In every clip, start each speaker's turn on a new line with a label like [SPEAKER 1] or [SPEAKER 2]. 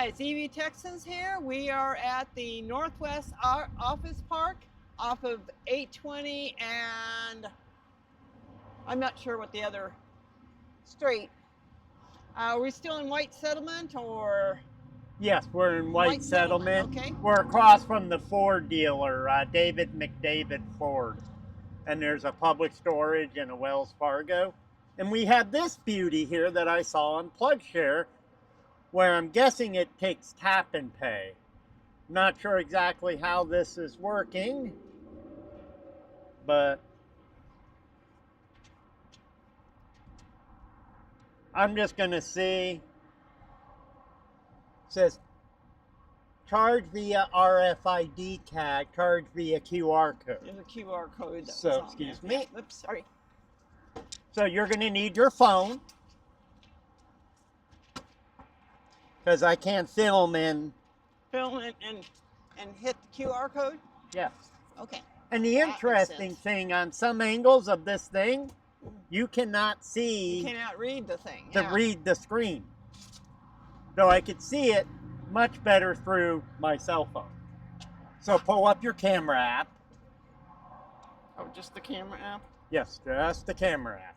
[SPEAKER 1] Hi, it's EV-Texans here. We are at the Northwest Office Park off of 820 and I'm not sure what the other street. Are we still in White Settlement or?
[SPEAKER 2] Yes, we're in White Settlement.
[SPEAKER 1] Okay.
[SPEAKER 2] We're across from the Ford dealer, David McDavid Ford. And there's a Public Storage and a Wells Fargo. And we have this beauty here that I saw on PlugShare, where I'm guessing it takes tap and pay. Not sure exactly how this is working, but I'm just going to see. It says charge via RFID tag, charge via QR code.
[SPEAKER 1] There's a QR code.
[SPEAKER 2] So, excuse me.
[SPEAKER 1] Oops, sorry.
[SPEAKER 2] So you're going to need your phone, because I can't film and
[SPEAKER 1] hit the QR code?
[SPEAKER 2] yes.
[SPEAKER 1] Okay.
[SPEAKER 2] And the interesting thing on some angles of this thing, you cannot see.
[SPEAKER 1] You cannot read the thing.
[SPEAKER 2] Read the screen. So I could see it much better through my cell phone. So pull up your camera app.
[SPEAKER 1] Oh, just the camera app?
[SPEAKER 2] Yes, just the camera app.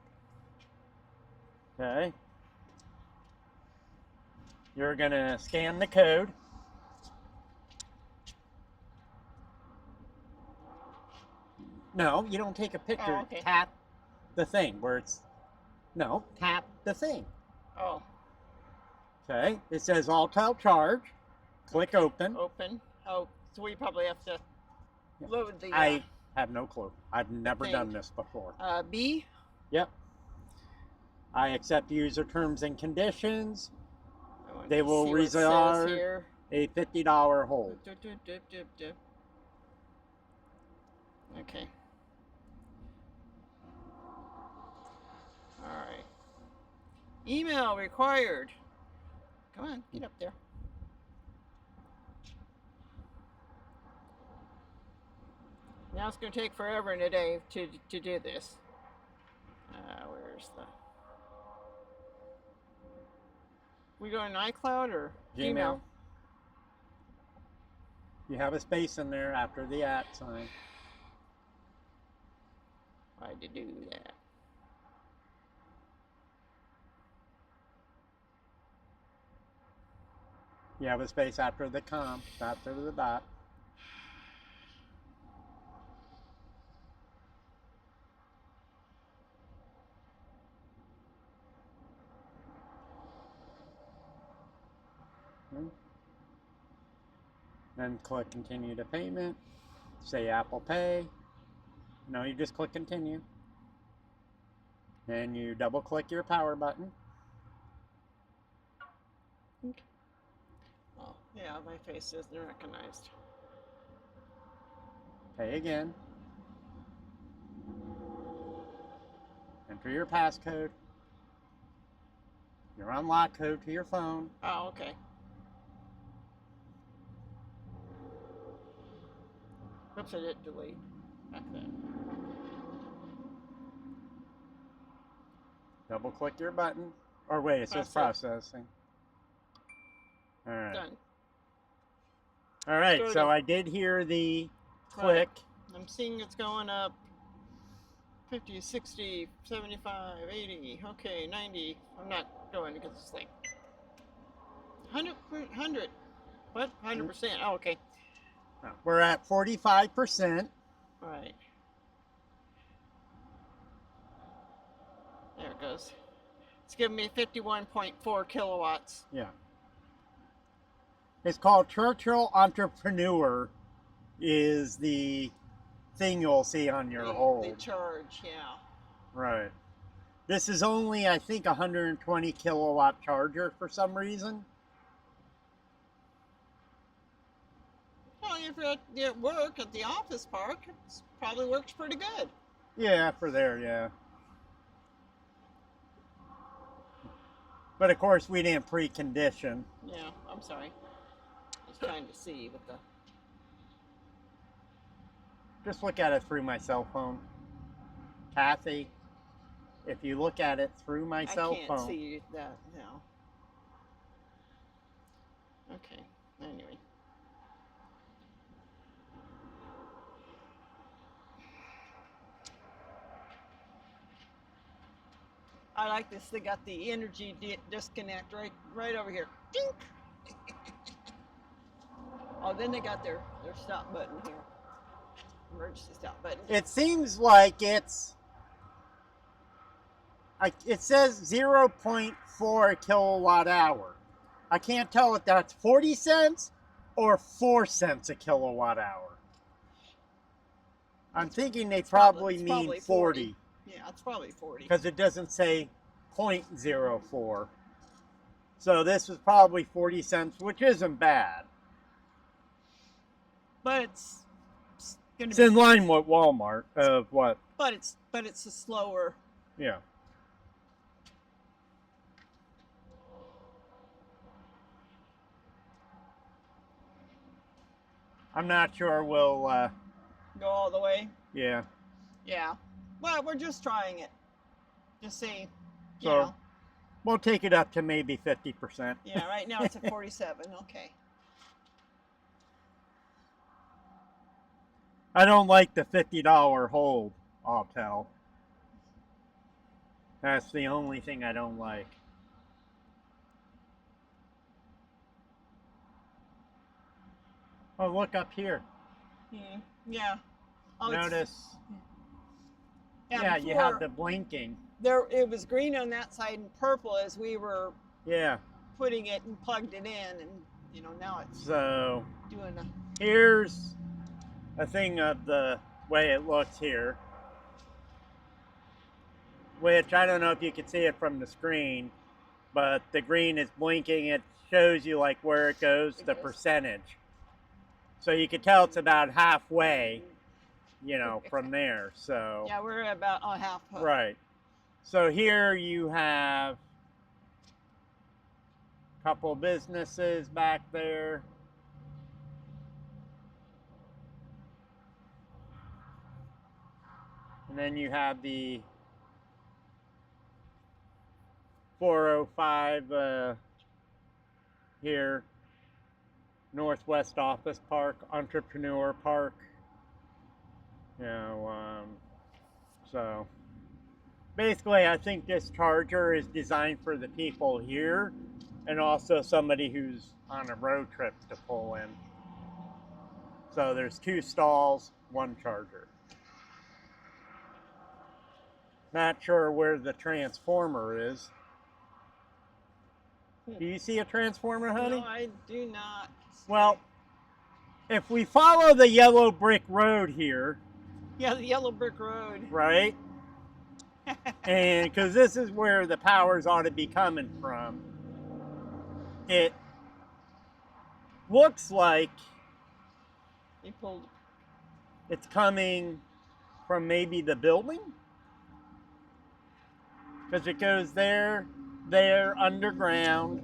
[SPEAKER 2] Okay. You're going to scan the code. No, you don't take a picture.
[SPEAKER 1] Oh, okay.
[SPEAKER 2] Tap the thing where it's... No, tap the thing.
[SPEAKER 1] Oh.
[SPEAKER 2] Okay. It says Autel charge. Click open.
[SPEAKER 1] Open. Oh, so we probably have to load the...
[SPEAKER 2] I have no clue. I've never done this before.
[SPEAKER 1] B?
[SPEAKER 2] Yep. I accept user terms and conditions. They will reserve a $50 hold.
[SPEAKER 1] Okay. All right. Email required. Come on, get up there. Now it's going to take forever and a day to do this. Where's the... We go in iCloud or Gmail?
[SPEAKER 2] You have a space in there after the @ sign.
[SPEAKER 1] Why'd you do that?
[SPEAKER 2] You have a space after the com, after the dot. Then click continue to payment. Say Apple Pay. No, you just click continue. Then you double click your power button.
[SPEAKER 1] Okay. Oh, yeah, my face isn't recognized.
[SPEAKER 2] Pay again. Enter your passcode. Your unlock code to your phone.
[SPEAKER 1] Oh, okay. Oops, I did delete back then.
[SPEAKER 2] Double click your button. Or wait, it says processing. Alright.
[SPEAKER 1] Done.
[SPEAKER 2] Alright, so I did hear the click.
[SPEAKER 1] I'm seeing it's going up 50, 60, 75, 80, okay, 90. I'm not going because it's like 100. What? 100%. Oh, okay.
[SPEAKER 2] We're at 45%.
[SPEAKER 1] Right. There it goes. It's giving me 51.4 kilowatts.
[SPEAKER 2] Yeah. It's called Churchill Entrepreneur is the thing you'll see on your hold.
[SPEAKER 1] The charge, yeah.
[SPEAKER 2] Right. This is only, I think, 120 kilowatt charger for some reason.
[SPEAKER 1] Well, if you're at work at the office park, it probably works pretty good.
[SPEAKER 2] Yeah, for there, yeah. But of course, we didn't precondition.
[SPEAKER 1] Yeah, I'm sorry. I was trying to see with the...
[SPEAKER 2] Just look at it through my cell phone. Kathy, if you look at it through my cell phone.
[SPEAKER 1] I can't see that now. Okay. Anyway. I like this. They got the energy disconnect right over here. Dink. Oh, then they got their stop button here. Emergency stop button.
[SPEAKER 2] It seems like it's it says 0.4 kilowatt hour. I can't tell if that's 40 cents or 4 cents a kilowatt hour. I'm thinking they probably mean 40.
[SPEAKER 1] Yeah, it's probably 40.
[SPEAKER 2] Because it doesn't say 0.04. So this is probably 40 cents, which isn't bad.
[SPEAKER 1] But it's going
[SPEAKER 2] It's
[SPEAKER 1] to be
[SPEAKER 2] in line with Walmart of what?
[SPEAKER 1] But it's a slower.
[SPEAKER 2] Yeah. I'm not sure we'll
[SPEAKER 1] Go all the way.
[SPEAKER 2] yeah.
[SPEAKER 1] Yeah. Well, we're just trying it. Just see. You
[SPEAKER 2] So
[SPEAKER 1] know.
[SPEAKER 2] we'll take it up to maybe 50%.
[SPEAKER 1] Yeah, right now it's at 47. Okay.
[SPEAKER 2] I don't like the $50 hold, Autel. That's the only thing I don't like. Oh, look up here.
[SPEAKER 1] Yeah. Oh,
[SPEAKER 2] Notice.
[SPEAKER 1] Yeah,
[SPEAKER 2] you have the blinking.
[SPEAKER 1] There, it was green on that side and purple as we were
[SPEAKER 2] Yeah.
[SPEAKER 1] putting it and plugged it in, and now it's
[SPEAKER 2] So
[SPEAKER 1] doing a.
[SPEAKER 2] here's a thing of the way it looks here, which I don't know if you can see it from the screen, but the green is blinking. It shows you like where it goes, the percentage. So you can tell it's about halfway, from there. So
[SPEAKER 1] Yeah, we're about half.
[SPEAKER 2] right. So here you have a couple businesses back there. And then you have the 405 here, Northwest Office Park, Entrepreneur Park. So basically I think this charger is designed for the people here and also somebody who's on a road trip to pull in. So there's 2 stalls, 1 charger. Not sure where the transformer is. Do you see a transformer, honey?
[SPEAKER 1] No, I do not.
[SPEAKER 2] Well, if we follow the yellow brick road here.
[SPEAKER 1] Yeah, the yellow brick road.
[SPEAKER 2] Right? And because this is where the powers ought to be coming from. It looks like it's coming from maybe the building. Because it goes there, underground,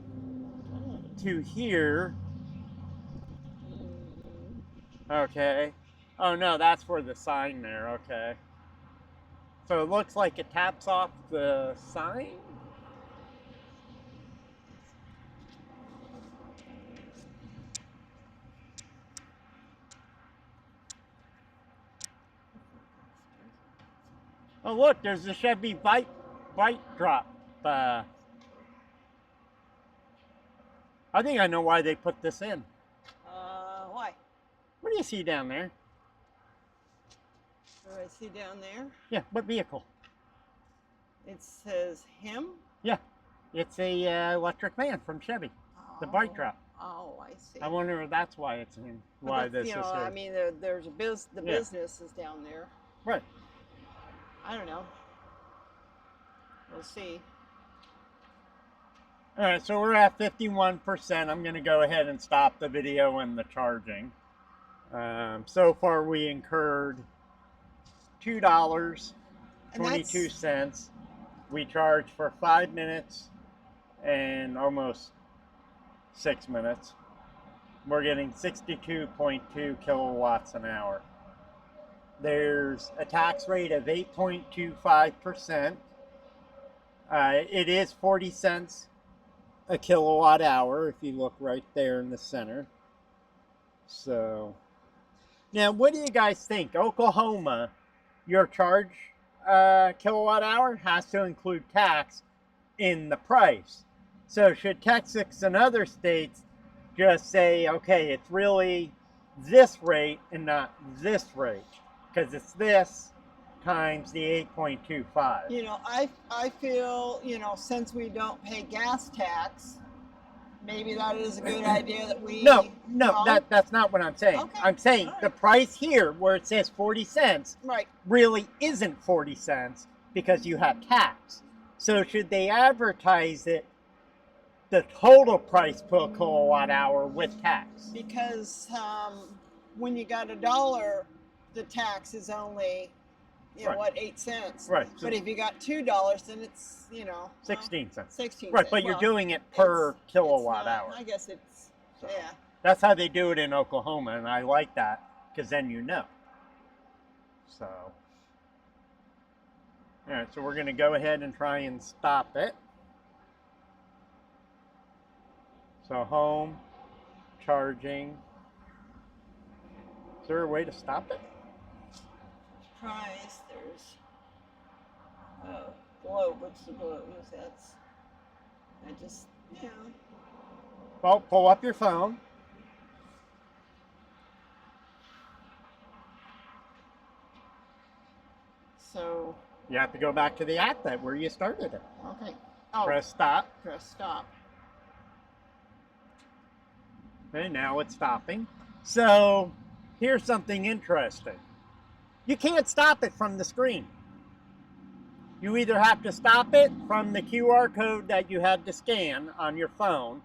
[SPEAKER 2] to here. Okay. Oh no, that's for the sign there. Okay. So it looks like it taps off the sign. Oh look, there's a Chevy bike drop. I think I know why they put this in.
[SPEAKER 1] Why?
[SPEAKER 2] What do you see down there?
[SPEAKER 1] What do I see down there?
[SPEAKER 2] Yeah, what vehicle?
[SPEAKER 1] It says him.
[SPEAKER 2] Yeah, it's a electric van from Chevy. The bike drop.
[SPEAKER 1] Oh, I see.
[SPEAKER 2] I wonder if that's why it's in. Why this is here.
[SPEAKER 1] I mean, there's a business is down there.
[SPEAKER 2] Right.
[SPEAKER 1] I don't know. We'll see.
[SPEAKER 2] All right, so we're at 51%. I'm going to go ahead and stop the video and the charging. So far, we incurred $2.22. We charged for 5 minutes and almost 6 minutes. We're getting 62.2 kilowatts an hour. There's a tax rate of 8.25%. It is 40 cents a kilowatt hour if you look right there in the center. So now, what do you guys think? Oklahoma, your charge kilowatt hour has to include tax in the price. So should Texas and other states just say, okay, it's really this rate and not this rate, because it's this times the 8.25.
[SPEAKER 1] You know, I feel, you know, since we don't pay gas tax, maybe that is a good idea that we...
[SPEAKER 2] No,
[SPEAKER 1] Wrong?
[SPEAKER 2] that's not what I'm saying.
[SPEAKER 1] Okay,
[SPEAKER 2] I'm saying
[SPEAKER 1] all right.
[SPEAKER 2] the price here where it says 40 cents
[SPEAKER 1] Right.
[SPEAKER 2] really isn't 40 cents because you have tax. So should they advertise it the total price per kilowatt hour with tax?
[SPEAKER 1] Because when you got $1, the tax is only, you know,
[SPEAKER 2] Right.
[SPEAKER 1] what, 8 cents.
[SPEAKER 2] Right.
[SPEAKER 1] But if you got $2, then it's, you know,
[SPEAKER 2] 16 cents.
[SPEAKER 1] 16
[SPEAKER 2] Right,
[SPEAKER 1] cents.
[SPEAKER 2] but you're
[SPEAKER 1] Well,
[SPEAKER 2] doing it per
[SPEAKER 1] it's
[SPEAKER 2] kilowatt
[SPEAKER 1] not-
[SPEAKER 2] hour.
[SPEAKER 1] I guess it's,
[SPEAKER 2] So.
[SPEAKER 1] yeah.
[SPEAKER 2] That's how they do it in Oklahoma, and I like that because then you know. So, all right, so we're going to go ahead and try and stop it. So home, charging. Is there a way to stop it?
[SPEAKER 1] Price, there's, oh, globe, what's the globe? That's, I just, you know.
[SPEAKER 2] Well, pull up your phone.
[SPEAKER 1] So,
[SPEAKER 2] You have to go back to the app that where you started it.
[SPEAKER 1] okay. Oh,
[SPEAKER 2] Press stop.
[SPEAKER 1] press stop.
[SPEAKER 2] Okay, now it's stopping. So here's something interesting. You can't stop it from the screen. You either have to stop it from the QR code that you had to scan on your phone,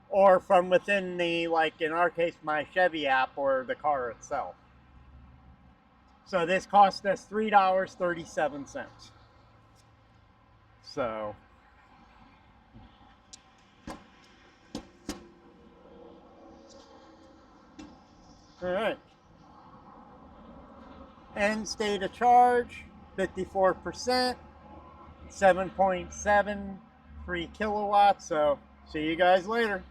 [SPEAKER 2] or from within the, like in our case, my Chevy app or the car itself. So this cost us $3.37. So all right. End state of charge, 54%, 7.7 free kilowatts. So see you guys later.